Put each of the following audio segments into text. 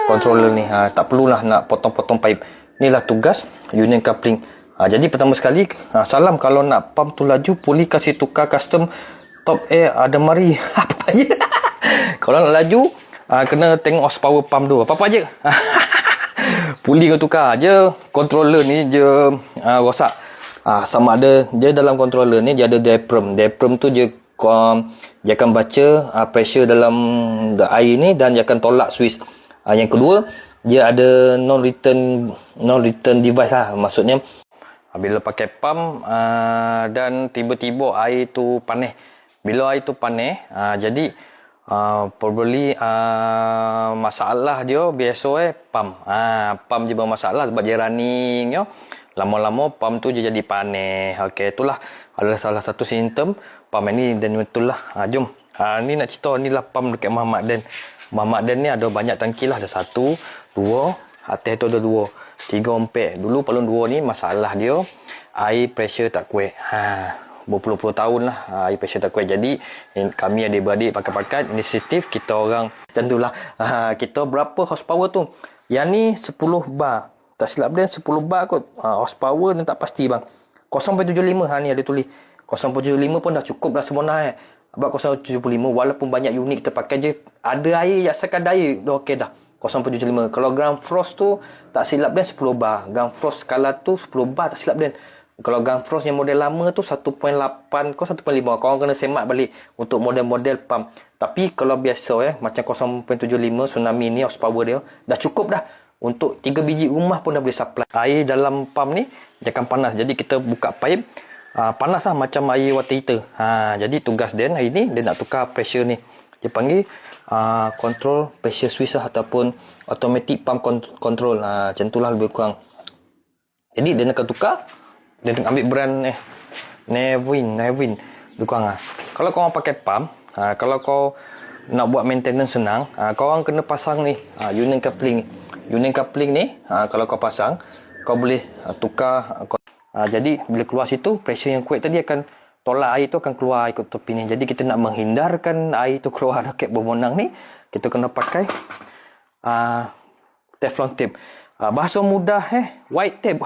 controller ni. Tak perlulah nak potong-potong pipe. Inilah tugas union coupling. Jadi pertama sekali, salam kalau nak pump tu laju, puli kasih tukar custom top air ada mari. Apa je? Kalau nak laju, kena tengok horsepower pump tu. Apa-apa je. Puli kau tukar je. Controller ni je rosak. Sama ada dia dalam controller ni dia ada diaphragm. Diaphragm tu dia akan baca pressure dalam air ni dan dia akan tolak switch. Yang kedua, dia ada non-return device lah. Maksudnya bila pakai pump dan tiba-tiba air tu panas. Bila air tu panas, jadi probably masalah dia biasa pump. Pump je bermasalah sebab dia running yo. Lama-lama pump tu je jadi panas. Okey, itulah adalah salah satu simptom pump ni dan betul lah. Jom. Ni nak cerita ni lah pump dekat Muhammad Dan. Muhammad Dan ni ada banyak tangki lah. Ada 1, 2, atas tu ada 2, 3, 4. Dulu palung 2 ni masalah dia air pressure tak kuat. Berpuluh-puluh tahun lah air pressure tak kuat. Jadi kami adik-beradik pakat-pakat inisiatif kita orang macam tu lah. Kita berapa horsepower tu? Yang ni 10 bar. Tak silap Dan 10 bar kot. Horsepower ni tak pasti bang. 0.75 ni ada tulis. 0.75 pun dah cukup dah sebenarnya. Sebab 0.75 walaupun banyak unit kita pakai je, ada air je, sekadar air dah okey dah. 0.75. Kalau ground frost tu tak silap Dan 10 bar. Ground frost skala tu 10 bar tak silap Dan. Kalau ground frost yang model lama tu 1.8 kau 1.5. Korang kena semak balik untuk model-model pump. Tapi kalau biasa macam 0.75 tsunami ni horsepower dia dah cukup dah. Untuk 3 biji rumah pun dah boleh supply. Air dalam pump ni dia akan panas. Jadi kita buka pipe panas lah macam air water heater. Jadi tugas Dan hari ni dia nak tukar pressure ni. Dia panggil control pressure switch lah, ataupun automatic pump control. Macam tu lah lebih kurang. Jadi dia nak tukar. Dia nak ambil brand Nevin lebih kurang. Kalau korang pakai pump, kalau kau nak buat maintenance senang, korang kena pasang ni union coupling. Union coupling ni kalau kau pasang, kau boleh tukar. Jadi bila keluar situ, pressure yang kuat tadi akan tolak air tu akan keluar ikut tepi ni. Jadi kita nak menghindarkan air tu keluar dekat bermonang ni, kita kena pakai Teflon tape. Bahasa mudah white tape.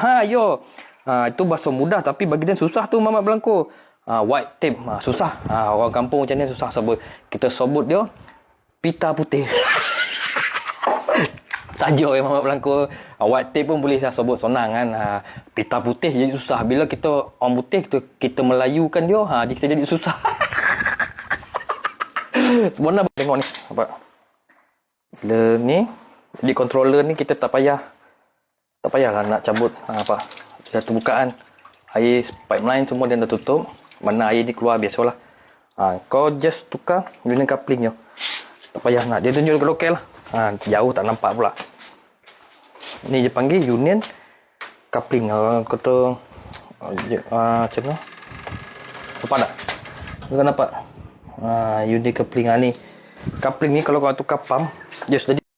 Itu bahasa mudah tapi bagi dia susah tu Mamat Belangko. White tape susah. Orang kampung macam ni susah sebut. Kita sebut dia pita putih. Saja Mamat Belangko. White tape pun boleh saya sebut senang kan. Pita putih jadi susah. Bila kita orang putih kita melayukan dia, kita jadi susah. Sebenarnya tengok ni apa. Bila ni jadi controller ni kita tak payahlah nak cabut apa. Dah terbukaan air pipeline semua dia dah tutup. Mana air ni keluar biasalah. Kau just tukar union coupling je. Tak payah nak. Dia tunjuk lokal lah. Jauh tak nampak pula. Ni dia panggil union coupling. Kata macam mana? Nampak tak? Kau nampak? Union coupling ni. Coupling ni kalau kau tukar pump, dia sudah